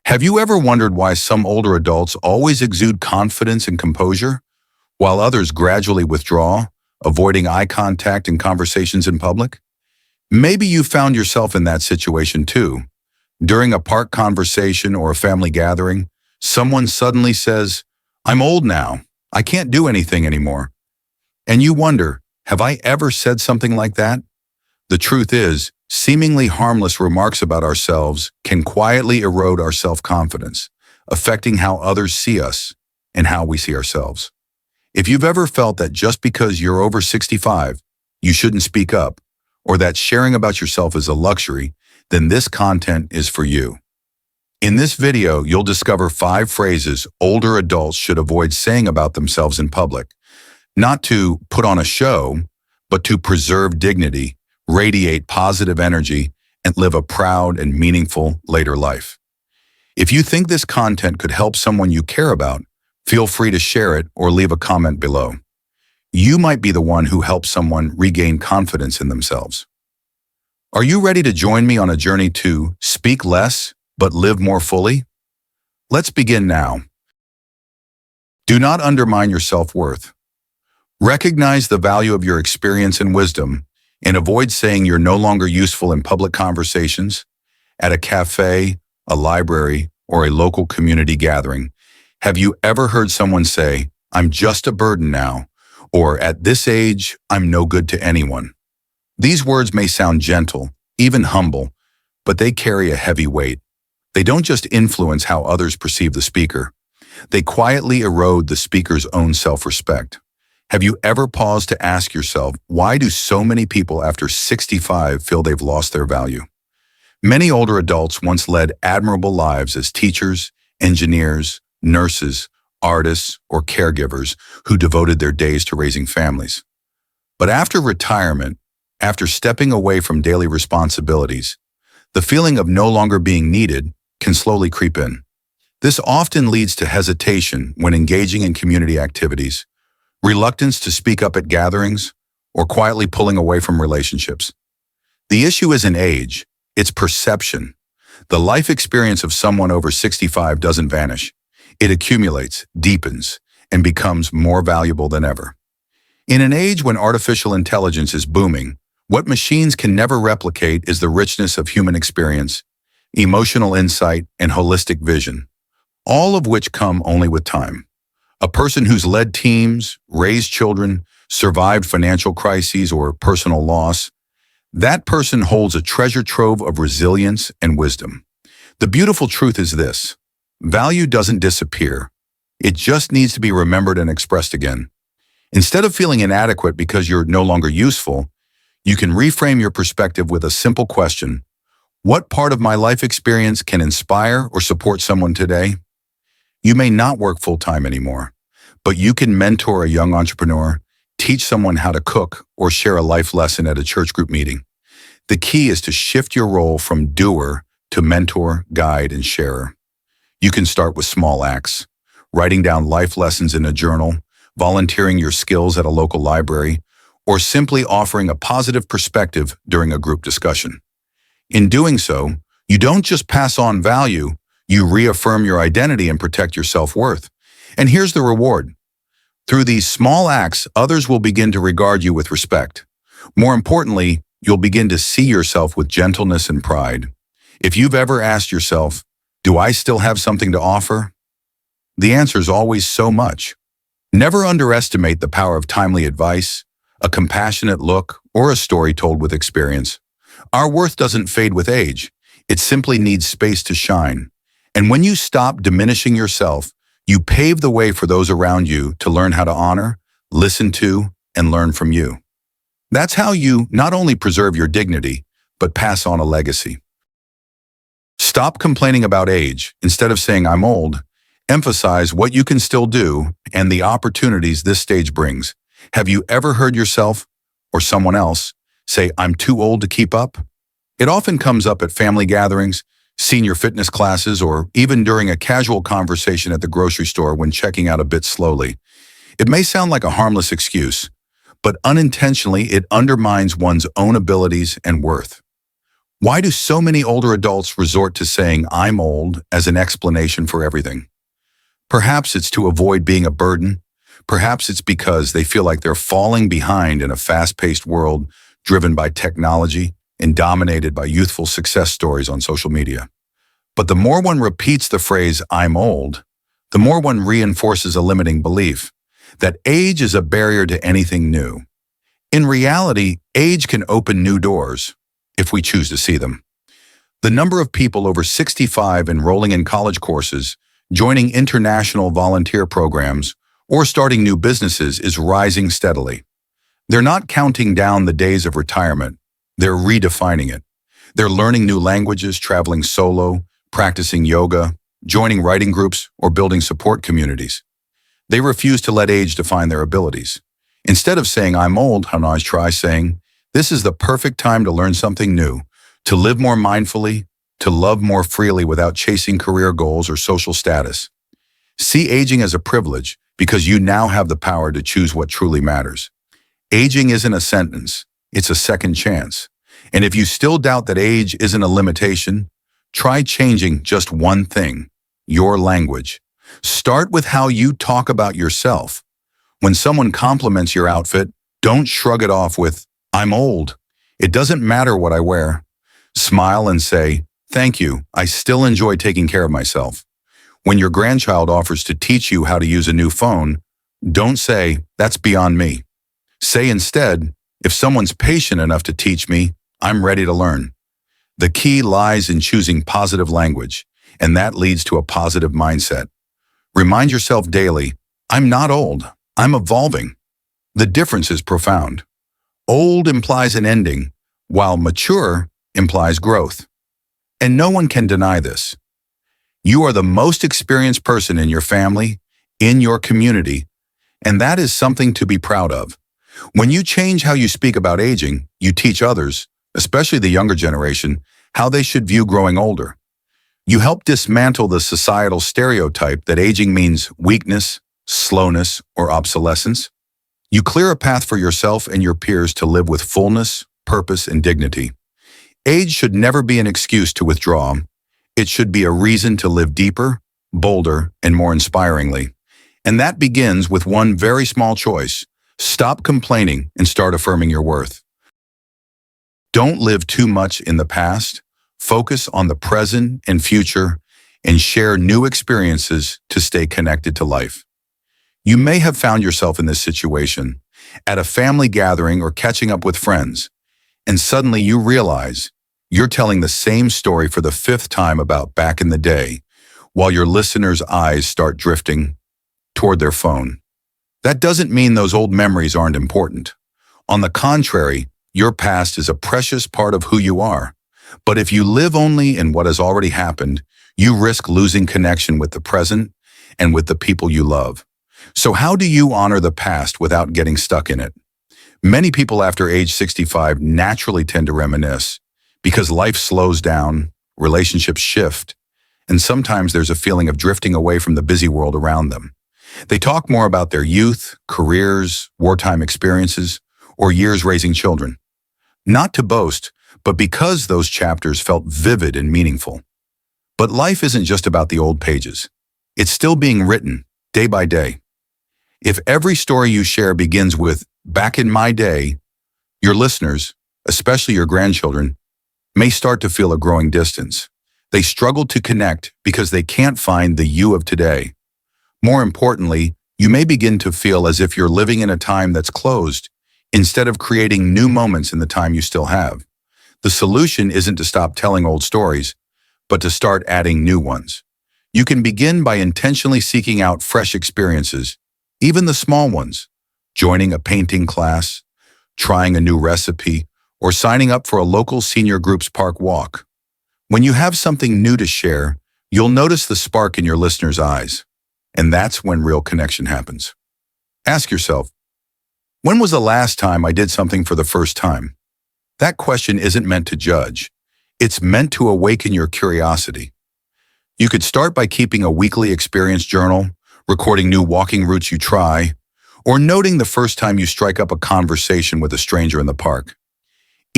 Have you ever wondered why some older adults always exude confidence and composure, while others gradually withdraw, avoiding eye contact and conversations in public? Maybe you found yourself in that situation too. During a park conversation or a family gathering, someone suddenly says, "I'm old now. I can't do anything anymore." And you wonder, have I ever said something like that? The truth is, seemingly harmless remarks about ourselves can quietly erode our self-confidence, affecting how others see us and how we see ourselves. If you've ever felt that just because you're over 65, you shouldn't speak up, or that sharing about yourself is a luxury, then this content is for you. In this video, you'll discover 5 phrases older adults should avoid saying about themselves in public, not to put on a show, but to preserve dignity, radiate positive energy, and live a proud and meaningful later life. If you think this content could help someone you care about, feel free to share it or leave a comment below. You might be the one who helps someone regain confidence in themselves. Are you ready to join me on a journey to speak less but live more fully? Let's begin now. Do not undermine your self-worth. Recognize the value of your experience and wisdom, and avoid saying you're no longer useful in public conversations, at a cafe, a library, or a local community gathering. Have you ever heard someone say, "I'm just a burden now," or "At this age, I'm no good to anyone"? These words may sound gentle, even humble, but they carry a heavy weight. They don't just influence how others perceive the speaker. They quietly erode the speaker's own self-respect. Have you ever paused to ask yourself, why do so many people after 65 feel they've lost their value? Many older adults once led admirable lives as teachers, engineers, nurses, artists, or caregivers who devoted their days to raising families. But after retirement, after stepping away from daily responsibilities, the feeling of no longer being needed can slowly creep in. This often leads to hesitation when engaging in community activities, reluctance to speak up at gatherings, or quietly pulling away from relationships. The issue isn't age, it's perception. The life experience of someone over 65 doesn't vanish. It accumulates, deepens, and becomes more valuable than ever. In an age when artificial intelligence is booming, what machines can never replicate is the richness of human experience, emotional insight, and holistic vision, all of which come only with time. A person who's led teams, raised children, survived financial crises or personal loss, that person holds a treasure trove of resilience and wisdom. The beautiful truth is this: value doesn't disappear. It just needs to be remembered and expressed again. Instead of feeling inadequate because you're no longer useful, you can reframe your perspective with a simple question: what part of my life experience can inspire or support someone today? You may not work full-time anymore, but you can mentor a young entrepreneur, teach someone how to cook, or share a life lesson at a church group meeting. The key is to shift your role from doer to mentor, guide, and sharer. You can start with small acts, writing down life lessons in a journal, volunteering your skills at a local library, or simply offering a positive perspective during a group discussion. In doing so, you don't just pass on value, you reaffirm your identity and protect your self-worth. And here's the reward. Through these small acts, others will begin to regard you with respect. More importantly, you'll begin to see yourself with gentleness and pride. If you've ever asked yourself, "Do I still have something to offer?" The answer is always so much. Never underestimate the power of timely advice, a compassionate look, or a story told with experience. Our worth doesn't fade with age. It simply needs space to shine. And when you stop diminishing yourself, you pave the way for those around you to learn how to honor, listen to, and learn from you. That's how you not only preserve your dignity, but pass on a legacy. Stop complaining about age. Instead of saying, "I'm old," emphasize what you can still do and the opportunities this stage brings. Have you ever heard yourself or someone else say, "I'm too old to keep up"? It often comes up at family gatherings, senior fitness classes, or even during a casual conversation at the grocery store when checking out a bit slowly. It may sound like a harmless excuse, but unintentionally it undermines one's own abilities and worth. Why do so many older adults resort to saying, "I'm old," as an explanation for everything? Perhaps it's to avoid being a burden. Perhaps it's because they feel like they're falling behind in a fast-paced world driven by technology and dominated by youthful success stories on social media. But the more one repeats the phrase, "I'm old," the more one reinforces a limiting belief that age is a barrier to anything new. In reality, age can open new doors if we choose to see them. The number of people over 65 enrolling in college courses, joining international volunteer programs, or starting new businesses is rising steadily. They're not counting down the days of retirement. They're redefining it. They're learning new languages, traveling solo, practicing yoga, joining writing groups, or building support communities. They refuse to let age define their abilities. Instead of saying, "I'm old," Hanaj try saying, "This is the perfect time to learn something new, to live more mindfully, to love more freely without chasing career goals or social status." See aging as a privilege because you now have the power to choose what truly matters. Aging isn't a sentence, it's a second chance. And if you still doubt that age isn't a limitation, try changing just one thing: your language. Start with how you talk about yourself. When someone compliments your outfit, don't shrug it off with, "I'm old. It doesn't matter what I wear." Smile and say, "Thank you. I still enjoy taking care of myself." When your grandchild offers to teach you how to use a new phone, don't say, "That's beyond me." Say instead, "If someone's patient enough to teach me, I'm ready to learn." The key lies in choosing positive language, and that leads to a positive mindset. Remind yourself daily, "I'm not old. I'm evolving." The difference is profound. Old implies an ending, while mature implies growth. And no one can deny this. You are the most experienced person in your family, in your community, and that is something to be proud of. When you change how you speak about aging, you teach others, especially the younger generation, how they should view growing older. You help dismantle the societal stereotype that aging means weakness, slowness, or obsolescence. You clear a path for yourself and your peers to live with fullness, purpose, and dignity. Age should never be an excuse to withdraw. It should be a reason to live deeper, bolder, and more inspiringly. And that begins with one very small choice. Stop complaining and start affirming your worth. Don't live too much in the past. Focus on the present and future and share new experiences to stay connected to life. You may have found yourself in this situation, at a family gathering or catching up with friends, and suddenly you realize you're telling the same story for the fifth time about back in the day, while your listeners' eyes start drifting toward their phone. That doesn't mean those old memories aren't important. On the contrary, your past is a precious part of who you are. But if you live only in what has already happened, you risk losing connection with the present and with the people you love. So how do you honor the past without getting stuck in it? Many people after age 65 naturally tend to reminisce because life slows down, relationships shift, and sometimes there's a feeling of drifting away from the busy world around them. They talk more about their youth, careers, wartime experiences, or years raising children. Not to boast, but because those chapters felt vivid and meaningful. But life isn't just about the old pages. It's still being written, day by day. If every story you share begins with, "Back in my day," your listeners, especially your grandchildren, may start to feel a growing distance. They struggle to connect because they can't find the you of today. More importantly, you may begin to feel as if you're living in a time that's closed, instead of creating new moments in the time you still have. The solution isn't to stop telling old stories, but to start adding new ones. You can begin by intentionally seeking out fresh experiences, even the small ones, joining a painting class, trying a new recipe, or signing up for a local senior group's park walk. When you have something new to share, you'll notice the spark in your listeners' eyes, and that's when real connection happens. Ask yourself, when was the last time I did something for the first time? That question isn't meant to judge. It's meant to awaken your curiosity. You could start by keeping a weekly experience journal, recording new walking routes you try, or noting the first time you strike up a conversation with a stranger in the park.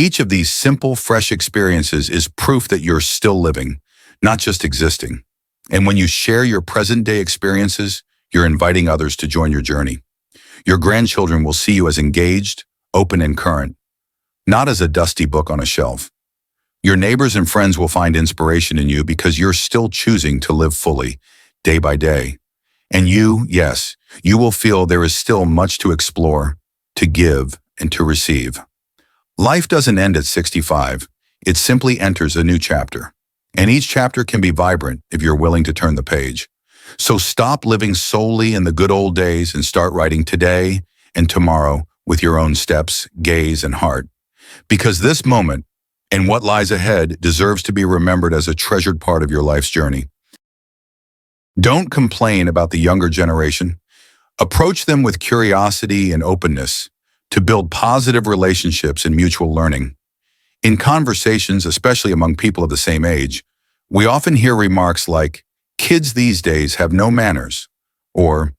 Each of these simple, fresh experiences is proof that you're still living, not just existing. And when you share your present-day experiences, you're inviting others to join your journey. Your grandchildren will see you as engaged, open, and current, not as a dusty book on a shelf. Your neighbors and friends will find inspiration in you because you're still choosing to live fully, day by day. And yes, you will feel there is still much to explore, to give, and to receive. Life doesn't end at 65. It simply enters a new chapter. And each chapter can be vibrant if you're willing to turn the page. So stop living solely in the good old days and start writing today and tomorrow with your own steps, gaze, and heart. Because this moment and what lies ahead deserves to be remembered as a treasured part of your life's journey. Don't complain about the younger generation. Approach them with curiosity and openness to build positive relationships and mutual learning. In conversations, especially among people of the same age, we often hear remarks like, "Kids these days have no manners," or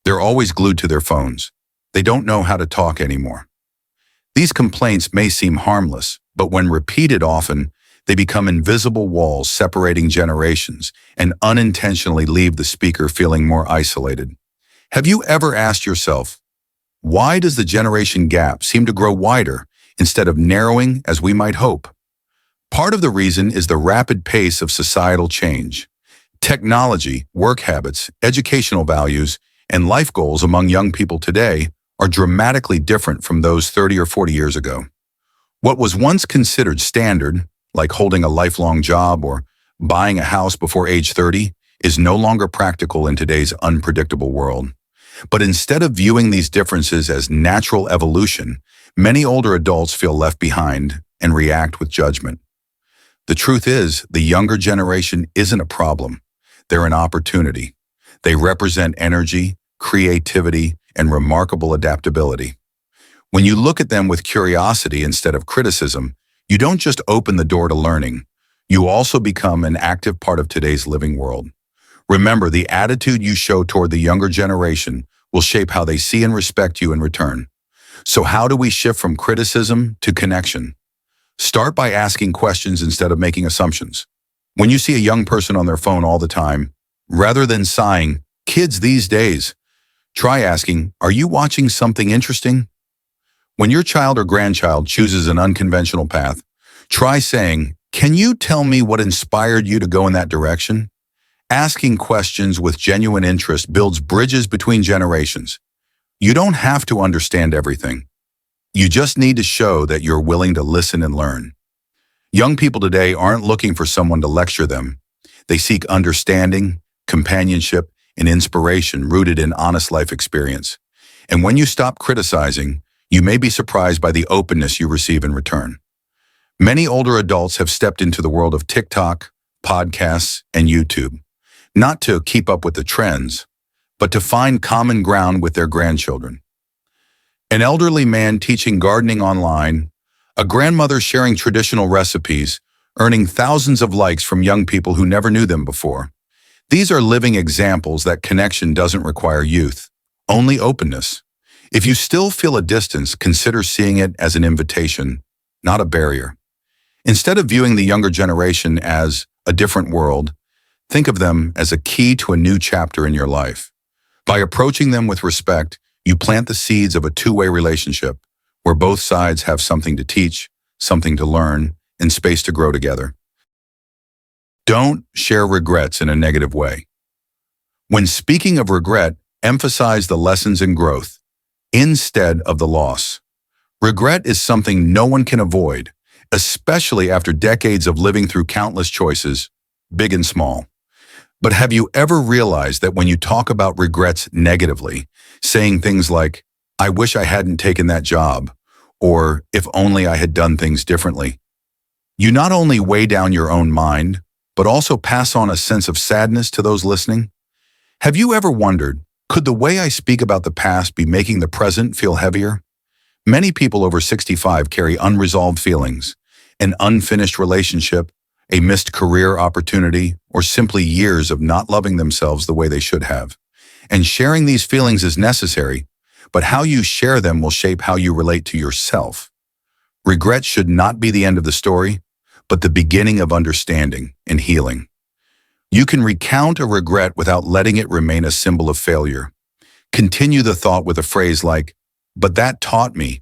"They're always glued to their phones. They don't know how to talk anymore." These complaints may seem harmless, but when repeated often, they become invisible walls separating generations and unintentionally leave the speaker feeling more isolated. Have you ever asked yourself, why does the generation gap seem to grow wider instead of narrowing as we might hope? Part of the reason is the rapid pace of societal change. Technology, work habits, educational values, and life goals among young people today are dramatically different from those 30 or 40 years ago. What was once considered standard, like holding a lifelong job or buying a house before age 30, is no longer practical in today's unpredictable world. But instead of viewing these differences as natural evolution, many older adults feel left behind and react with judgment. The truth is, the younger generation isn't a problem. They're an opportunity. They represent energy, creativity, and remarkable adaptability. When you look at them with curiosity instead of criticism, you don't just open the door to learning. You also become an active part of today's living world. Remember, the attitude you show toward the younger generation will shape how they see and respect you in return. So how do we shift from criticism to connection? Start by asking questions instead of making assumptions. When you see a young person on their phone all the time, rather than sighing, "Kids these days," try asking, "Are you watching something interesting?" When your child or grandchild chooses an unconventional path, try saying, "Can you tell me what inspired you to go in that direction?" Asking questions with genuine interest builds bridges between generations. You don't have to understand everything. You just need to show that you're willing to listen and learn. Young people today aren't looking for someone to lecture them. They seek understanding, companionship, and inspiration rooted in honest life experience. And when you stop criticizing, you may be surprised by the openness you receive in return. Many older adults have stepped into the world of TikTok, podcasts, and YouTube, not to keep up with the trends, but to find common ground with their grandchildren. An elderly man teaching gardening online, a grandmother sharing traditional recipes, earning thousands of likes from young people who never knew them before. These are living examples that connection doesn't require youth, only openness. If you still feel a distance, consider seeing it as an invitation, not a barrier. Instead of viewing the younger generation as a different world, think of them as a key to a new chapter in your life. By approaching them with respect, you plant the seeds of a two-way relationship where both sides have something to teach, something to learn, and space to grow together. Don't share regrets in a negative way. When speaking of regret, emphasize the lessons and growth instead of the loss. Regret is something no one can avoid, especially after decades of living through countless choices, big and small. But have you ever realized that when you talk about regrets negatively, saying things like, "I wish I hadn't taken that job," or "if only I had done things differently," you not only weigh down your own mind, but also pass on a sense of sadness to those listening? Have you ever wondered, could the way I speak about the past be making the present feel heavier? Many people over 65 carry unresolved feelings, an unfinished relationship, a missed career opportunity, or simply years of not loving themselves the way they should have. And sharing these feelings is necessary, but how you share them will shape how you relate to yourself. Regret should not be the end of the story, but the beginning of understanding and healing. You can recount a regret without letting it remain a symbol of failure. Continue the thought with a phrase like, "But that taught me,"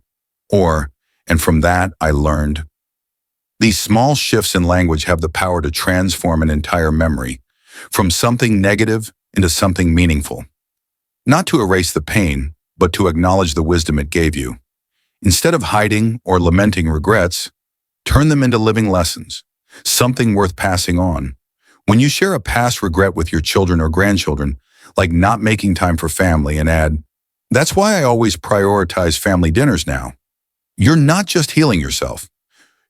or, "And from that I learned." These small shifts in language have the power to transform an entire memory, from something negative into something meaningful. Not to erase the pain, but to acknowledge the wisdom it gave you. Instead of hiding or lamenting regrets, turn them into living lessons, something worth passing on. When you share a past regret with your children or grandchildren, like not making time for family, and add, "That's why I always prioritize family dinners now," you're not just healing yourself.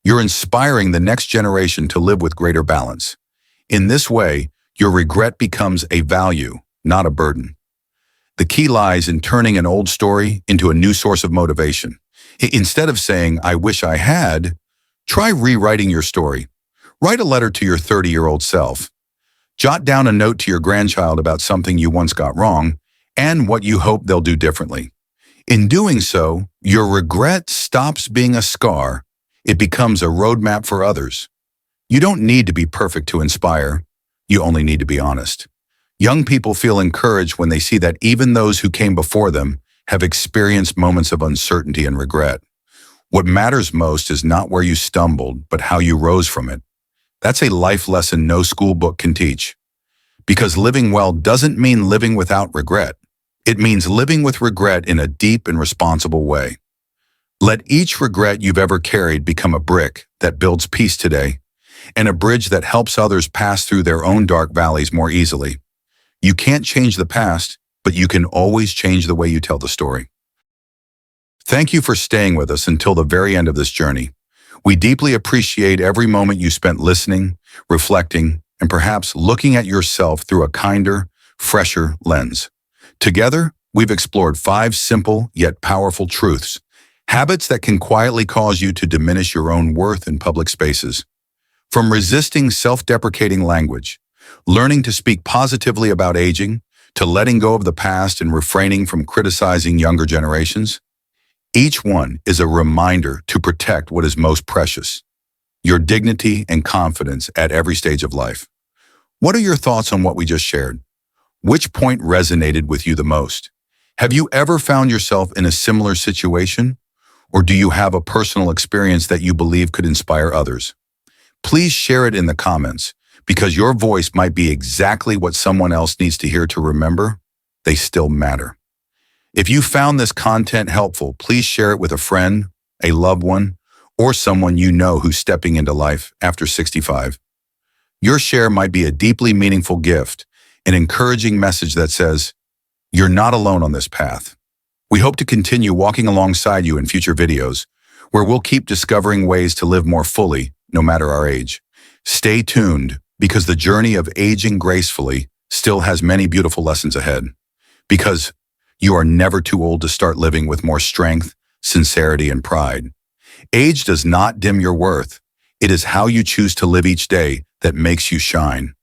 You're inspiring the next generation to live with greater balance. In this way, your regret becomes a value, not a burden. The key lies in turning an old story into a new source of motivation. Instead of saying, "I wish I had," try rewriting your story. Write a letter to your 30-year-old self. Jot down a note to your grandchild about something you once got wrong and what you hope they'll do differently. In doing so, your regret stops being a scar. It becomes a roadmap for others. You don't need to be perfect to inspire. You only need to be honest. Young people feel encouraged when they see that even those who came before them have experienced moments of uncertainty and regret. What matters most is not where you stumbled, but how you rose from it. That's a life lesson no school book can teach. Because living well doesn't mean living without regret. It means living with regret in a deep and responsible way. Let each regret you've ever carried become a brick that builds peace today, and a bridge that helps others pass through their own dark valleys more easily. You can't change the past, but you can always change the way you tell the story. Thank you for staying with us until the very end of this journey. We deeply appreciate every moment you spent listening, reflecting, and perhaps looking at yourself through a kinder, fresher lens. Together, we've explored 5 simple yet powerful truths, habits that can quietly cause you to diminish your own worth in public spaces. From resisting self-deprecating language, learning to speak positively about aging, to letting go of the past and refraining from criticizing younger generations, each one is a reminder to protect what is most precious, your dignity and confidence at every stage of life. What are your thoughts on what we just shared? Which point resonated with you the most? Have you ever found yourself in a similar situation? Or do you have a personal experience that you believe could inspire others? Please share it in the comments, because your voice might be exactly what someone else needs to hear to remember they still matter. If you found this content helpful, please share it with a friend, a loved one, or someone you know who's stepping into life after 65. Your share might be a deeply meaningful gift, an encouraging message that says, "You're not alone on this path." We hope to continue walking alongside you in future videos, where we'll keep discovering ways to live more fully, no matter our age. Stay tuned, because the journey of aging gracefully still has many beautiful lessons ahead. Because you are never too old to start living with more strength, sincerity, and pride. Age does not dim your worth. It is how you choose to live each day that makes you shine.